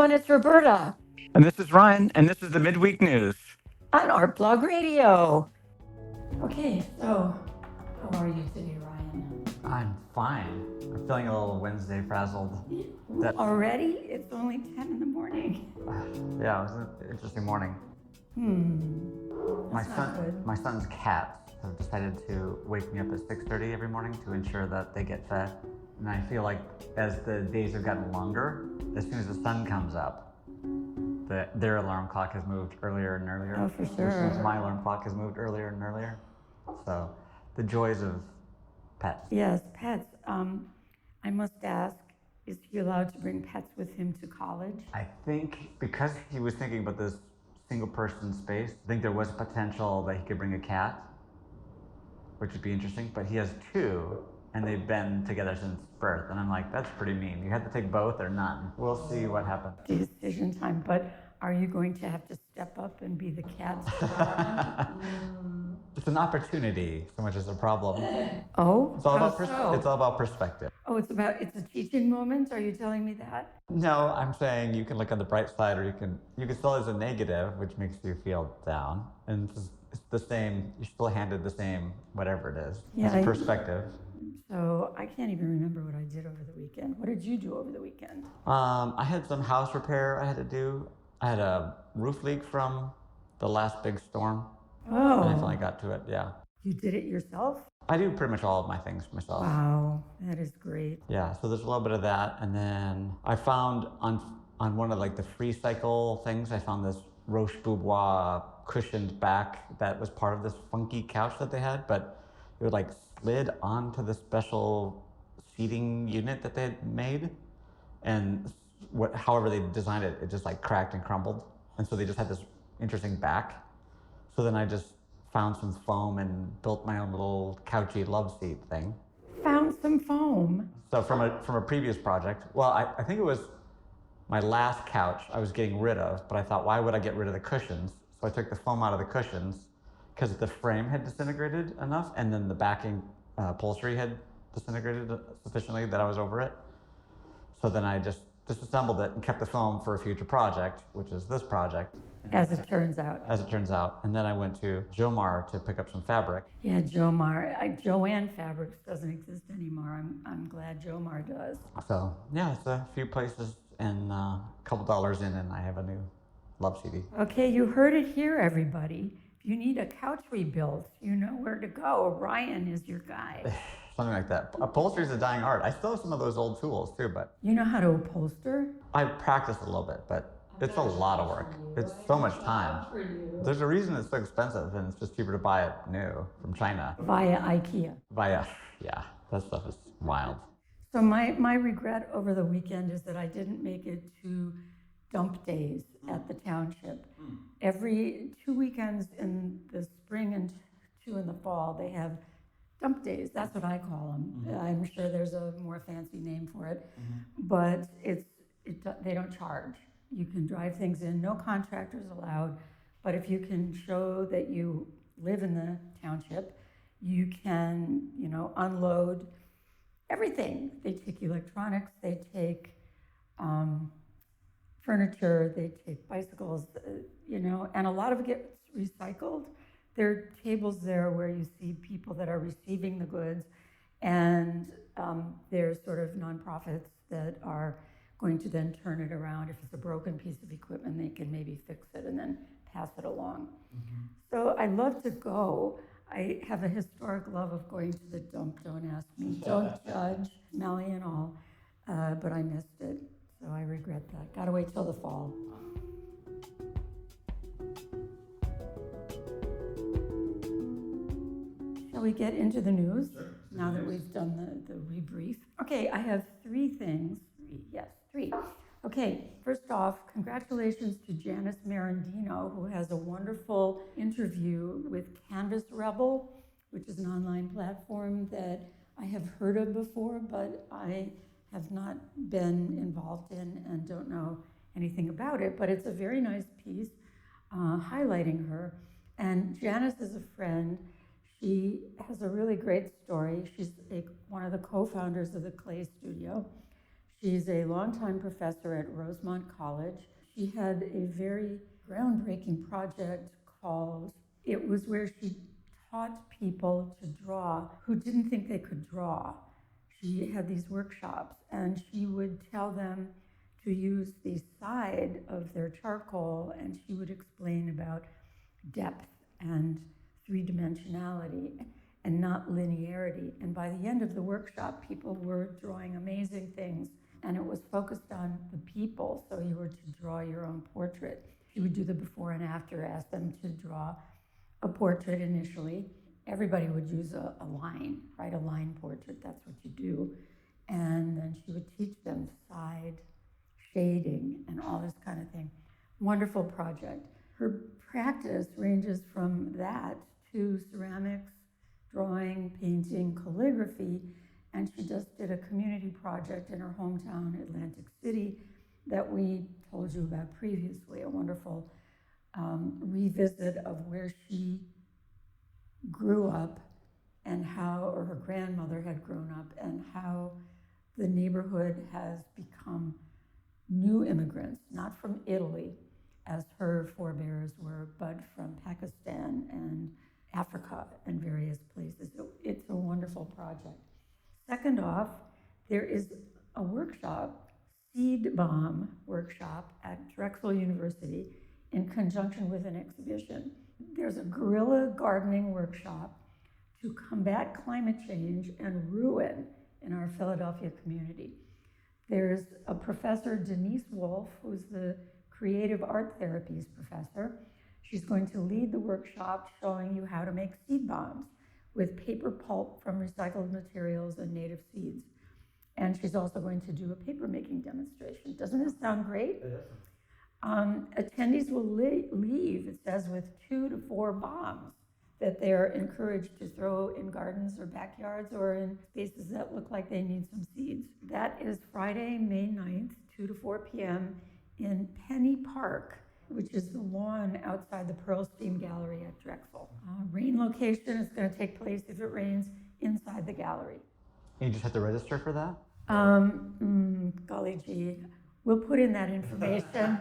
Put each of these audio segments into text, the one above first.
everyone, it's Roberta And this is Ryan, and this is the Midweek News. on Art Blog Radio. Okay, so how are you today, Ryan? I'm fine. I'm feeling a little Wednesday frazzled. Already? It's only 10 in the morning. Yeah, it was an interesting morning. That's not good. My son's cats have decided to wake me up at 6:30 every morning to ensure that they get fed. And I feel like as the days have gotten longer, as soon as the sun comes up, their alarm clock has moved earlier and earlier. Oh, for Which sure. means my alarm clock has moved earlier and earlier. So, the joys of pets. Yes, pets. I must ask, is he allowed to bring pets with him to college? I think because he was thinking about this single person space, I think there was potential that he could bring a cat, which would be interesting, but he has two and they've been together since birth. And I'm like, that's pretty mean. You have to take both or none. We'll see what happens. Decision time, but are you going to have to step up and be the cat's It's an opportunity so much as a problem. Oh, It's all how about so? it's all about perspective. Oh, it's a teaching moment? Are you telling me that? No, I'm saying you can look on the bright side, or you can still as a negative, which makes you feel down. And it's the same. You're still handed the same, whatever it is. Yeah, It's a perspective. So I can't even remember what I did over the weekend. What did you do over the weekend? I had some house repair I had to do. I had a roof leak from the last big storm. And I finally Oh, got to it. Yeah, you did it yourself? I do pretty much all of my things myself. Wow, that is great. Yeah, so there's a little bit of that, and then I found on one of like the free cycle things, I found this Roche Boubois cushioned back that was part of this funky couch that they had, but it would like slid onto the special seating unit that they had made, and however they designed it, it just like cracked and crumbled, and so they just had this interesting back. So then I just found some foam and built my own little couchy love seat thing. Found some foam. So from a previous project, well, I think it was my last couch I was getting rid of, but I thought, why would I get rid of the cushions? So I took the foam out of the cushions because the frame had disintegrated enough, and then the backing upholstery had disintegrated sufficiently that I was over it. So then I just disassembled it and kept the foam for a future project, which is this project. As it turns out. As it turns out. And then I went to Jomar to pick up some fabric. Yeah, Joanne Fabrics doesn't exist anymore. I'm glad Jomar does. So yeah, it's a few places and a couple dollars in, and I have a new love CD. Okay, you heard it here, everybody. If you need a couch rebuilt, you know where to go. Ryan is your guy. Something like that. Upholstery is a dying art. I still have some of those old tools too, but You know how to upholster? I practiced a little bit, but it's a lot of work. It's so much time. There's a reason it's so expensive, and it's just cheaper to buy it new from China. Via IKEA. Yeah, that stuff is wild. So my regret over the weekend is that I didn't make it to dump days at the township. Every 2 weekends in the spring and 2 in the fall, they have dump days. That's what I call them. I'm sure there's a more fancy name for it, but they don't charge. You can drive things in, no contractors allowed, but if you can show that you live in the township, you can, unload everything. They take electronics, they take furniture, they take bicycles, and a lot of it gets recycled. There are tables there where you see people that are receiving the goods, and there's sort of nonprofits that are going to then turn it around. If it's a broken piece of equipment, they can maybe fix it and then pass it along. So I love to go. I have a historic love of going to the dump. Don't ask me. Don't judge, smelly and all. But I missed it, so I regret that. Gotta wait till the fall. Shall we get into the news? Sure. Now that we've done the rebrief. Okay, I have three things. Three. Okay, first off, congratulations to Janice Merendino, who has a wonderful interview with Canvas Rebel, which is an online platform that I have heard of before, but I have not been involved in and don't know anything about it. But it's a very nice piece highlighting her. And Janice is a friend. She has a really great story. She's one of the co-founders of the Clay Studio. She's a longtime professor at Rosemont College. She had a very groundbreaking project called, it was where she taught people to draw who didn't think they could draw. She had these workshops, and she would tell them to use the side of their charcoal, and she would explain about depth and three-dimensionality and not linearity. And by the end of the workshop, people were drawing amazing things, and it was focused on the people, so you were to draw your own portrait. She would do the before and after, ask them to draw a portrait initially. Everybody would use a line, right? A line portrait, that's what you do. And then she would teach them side shading and all this kind of thing. Wonderful project. Her practice ranges from that to ceramics, drawing, painting, calligraphy, and she just did a community project in her hometown, Atlantic City, that we told you about previously, a wonderful revisit of where she grew up and how, or her grandmother had grown up, and how the neighborhood has become new immigrants, not from Italy, as her forebears were, but from Pakistan and Africa and various places. So it's a wonderful project. Second off, there is a workshop, seed bomb workshop at Drexel University in conjunction with an exhibition. There's a guerrilla gardening workshop to combat climate change and ruin in our Philadelphia community. There's a professor, Denise Wolf, who's the creative art therapies professor. She's going to lead the workshop showing you how to make seed bombs with paper pulp from recycled materials and native seeds. And she's also going to do a paper making demonstration. Doesn't this sound great? Attendees will leave, it says, with 2 to 4 bombs that they're encouraged to throw in gardens or backyards or in spaces that look like they need some seeds. That is Friday, May 9th, 2 to 4 p.m. in Penny Park, which is the lawn outside the Pearl Steam Gallery at Drexel. Rain location is going to take place, if it rains, inside the gallery. You just have to register for that? Golly gee, we'll put in that information.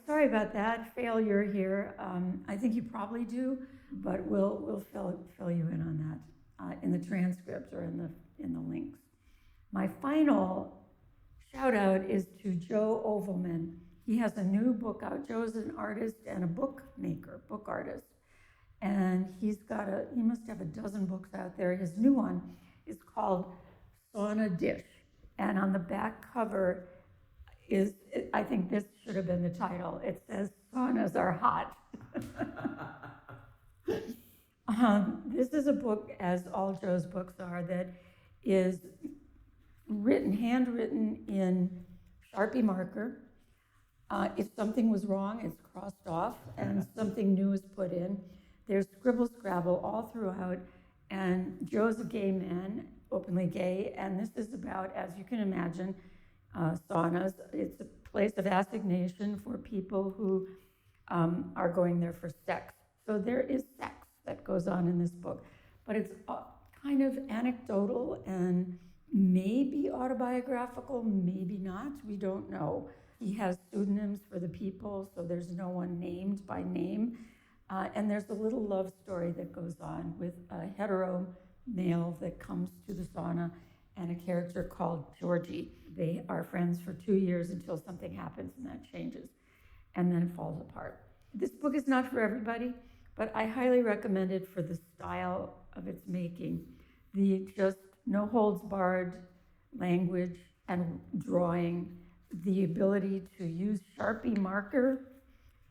Sorry about that, failure here. I think you probably do, but we'll fill you in on that in the transcript or in the links. My final shout out is to Joe Ovelman. He has a new book out. Joe's an artist and a book maker, book artist. And he must have a dozen books out there. His new one is called Sauna Dish. And on the back cover I think this should have been the title. It says, saunas are hot. This is a book, as all Joe's books are, that is handwritten in Sharpie marker. If something was wrong, it's crossed off, and something new is put in. There's scribble scrabble all throughout, and Joe's a gay man, openly gay, and this is about, as you can imagine, saunas. It's a place of assignation for people who are going there for sex. So there is sex that goes on in this book, but it's kind of anecdotal and maybe autobiographical, maybe not, we don't know. He has pseudonyms for the people, so there's no one named by name. And there's a little love story that goes on with a hetero male that comes to the sauna and a character called Georgie. They are friends for 2 years until something happens and that changes, and then it falls apart. This book is not for everybody, but I highly recommend it for the style of its making. The just no holds barred language and drawing, the ability to use Sharpie marker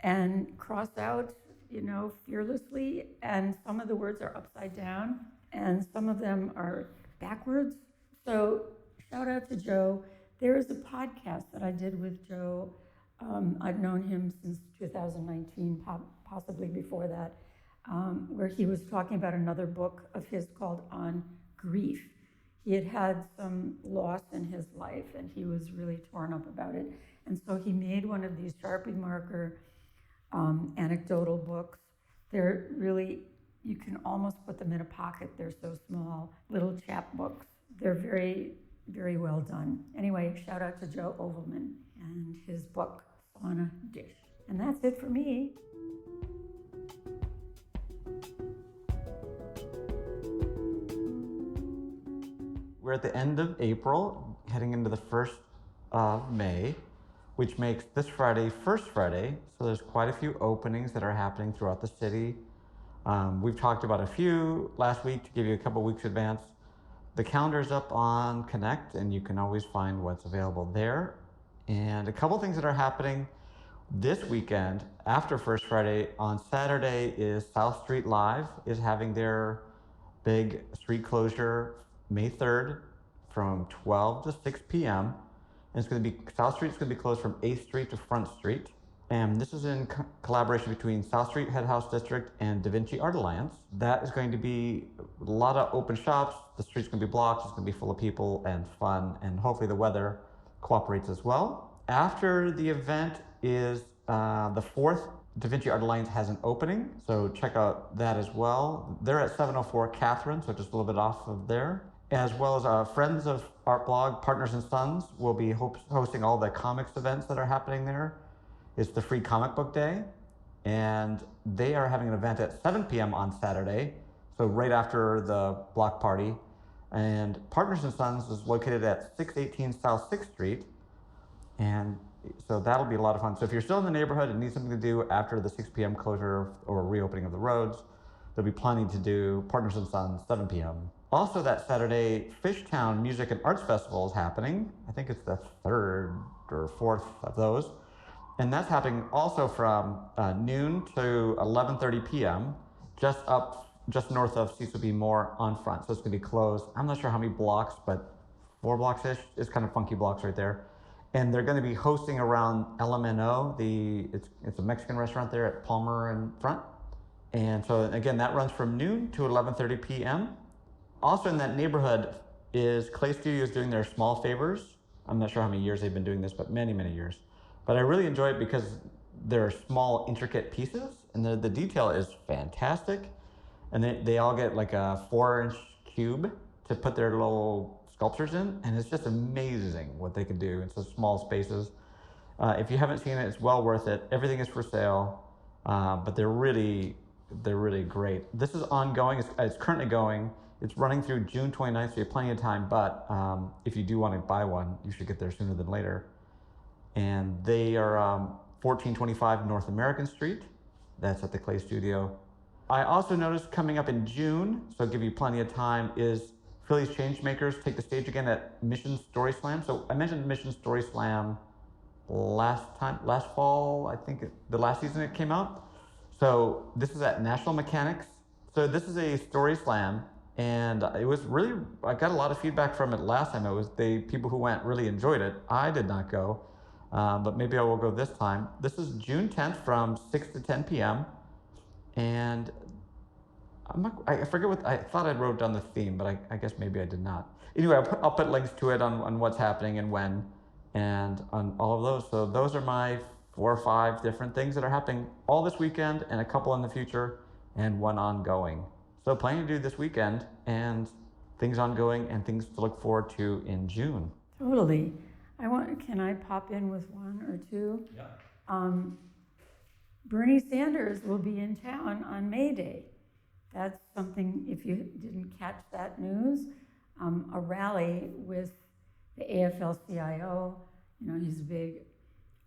and cross out, fearlessly, and some of the words are upside down and some of them are backwards. So shout out to Joe. There is a podcast that I did with Joe. I've known him since 2019, possibly before that, where he was talking about another book of his called On Grief. He had had some loss in his life and he was really torn up about it. And so he made one of these Sharpie marker anecdotal books. They're really, you can almost put them in a pocket. They're so small, little chapbooks. They're very very well done. Anyway, shout out to Joe Ovelman and his book, Sauna Dish. And that's it for me. We're at the end of April, heading into the 1st of May, which makes this Friday First Friday. So there's quite a few openings that are happening throughout the city. We've talked about a few last week to give you a couple weeks advance. The calendar's up on Connect, and you can always find what's available there. And a couple things that are happening this weekend after First Friday. On Saturday is South Street Live is having their big street closure May 3rd from 12 to 6 p.m. And it's going to be, South Street is going to be closed from 8th Street to Front Street. And this is in collaboration between South Street Head House District and Da Vinci Art Alliance. That is going to be a lot of open shops. The street's going to be blocked. It's going to be full of people and fun. And hopefully the weather cooperates as well. After the event is the 4th. Da Vinci Art Alliance has an opening, so check out that as well. They're at 704 Catherine, so just a little bit off of there. As well as Friends of Art Blog, Partners and Sons will be hosting all the comics events that are happening there. It's the free comic book day, and they are having an event at 7 p.m. on Saturday, so right after the block party. And Partners and Sons is located at 618 South 6th Street, and so that'll be a lot of fun. So if you're still in the neighborhood and need something to do after the 6 p.m. closure or reopening of the roads, there'll be plenty to do. Partners and Sons, 7 p.m. Also that Saturday, Fishtown Music and Arts Festival is happening. I think it's the 3rd or 4th of those. And that's happening also from noon to 11:30 p.m. just north of Cecil B. Moore on Front. So it's going to be closed. I'm not sure how many blocks, but 4 blocks-ish. It's kind of funky blocks right there. And they're going to be hosting around LMNO. It's a Mexican restaurant there at Palmer and Front. And so again, that runs from noon to 11:30 p.m. Also in that neighborhood is Clay Studios doing their small favors. I'm not sure how many years they've been doing this, but many, many years. But I really enjoy it because they're small, intricate pieces, and the detail is fantastic. And they all get like a 4-inch cube to put their little sculptures in, and it's just amazing what they can do in such small spaces. If you haven't seen it, it's well worth it. Everything is for sale, but they're really great. This is ongoing. It's currently going. It's running through June 29th, so you have plenty of time. But if you do want to buy one, you should get there sooner than later. And they are 1425 North American Street. That's at the Clay Studio. I also noticed coming up in June, so I'll give you plenty of time, is Philly's Changemakers take the stage again at Mission Story Slam. So I mentioned Mission Story Slam last fall, I think the last season it came out. So this is at National Mechanics. So this is a story slam, and it was really, I got a lot of feedback from it last time. It was people who went really enjoyed it. I did not go, but maybe I will go this time. This is June 10th from 6 to 10 p.m. And I forget I thought I wrote down the theme, but I guess maybe I did not. Anyway, I'll put links to it on what's happening and when, and on all of those. So those are my 4 or 5 different things that are happening all this weekend, and a couple in the future, and one ongoing. So plenty to do this weekend, and things ongoing, and things to look forward to in June. Totally. Can I pop in with 1 or 2? Yeah. Bernie Sanders will be in town on May Day. That's something, if you didn't catch that news, a rally with the AFL-CIO. You know, he's a big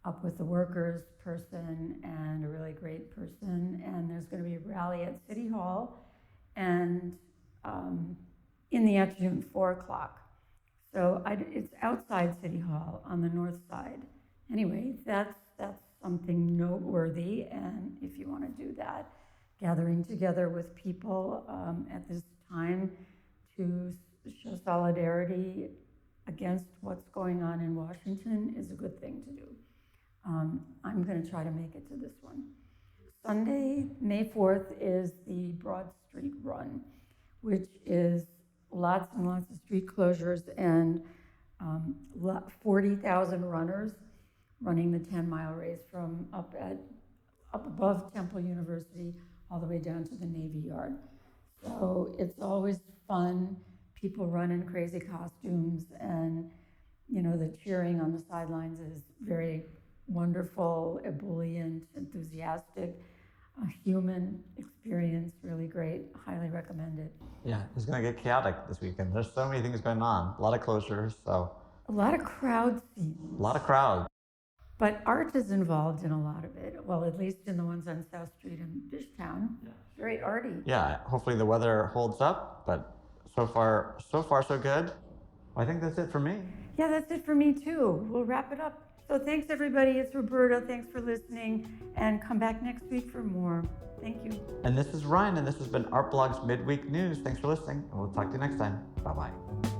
up with the workers person and a really great person. And there's going to be a rally at City Hall and in the afternoon, 4 o'clock. So it's outside City Hall on the north side. Anyway, that's something noteworthy. And if you want to do that, gathering together with people at this time to show solidarity against what's going on in Washington is a good thing to do. I'm going to try to make it to this one. Sunday, May 4th, is the Broad Street Run, which is lots and lots of street closures and 40,000 runners running the 10-mile race from up above Temple University all the way down to the Navy Yard. So it's always fun. people run in crazy costumes, and the cheering on the sidelines is very wonderful, ebullient, enthusiastic, a human experience, really great, highly recommended. Yeah, it's going to get chaotic this weekend. There's so many things going on, a lot of closures, so A lot of crowd scenes. a lot of crowds. But art is involved in a lot of it. Well, at least in the ones on South Street in Fishtown. Yeah. Very arty. Yeah, hopefully the weather holds up, but so far so good. I think that's it for me. Yeah, that's it for me too. We'll wrap it up. So thanks everybody. It's Roberta. Thanks for listening, and come back next week for more. Thank you. And this is Ryan, and this has been Art Blog's Midweek News. Thanks for listening, and we'll talk to you next time. Bye-bye.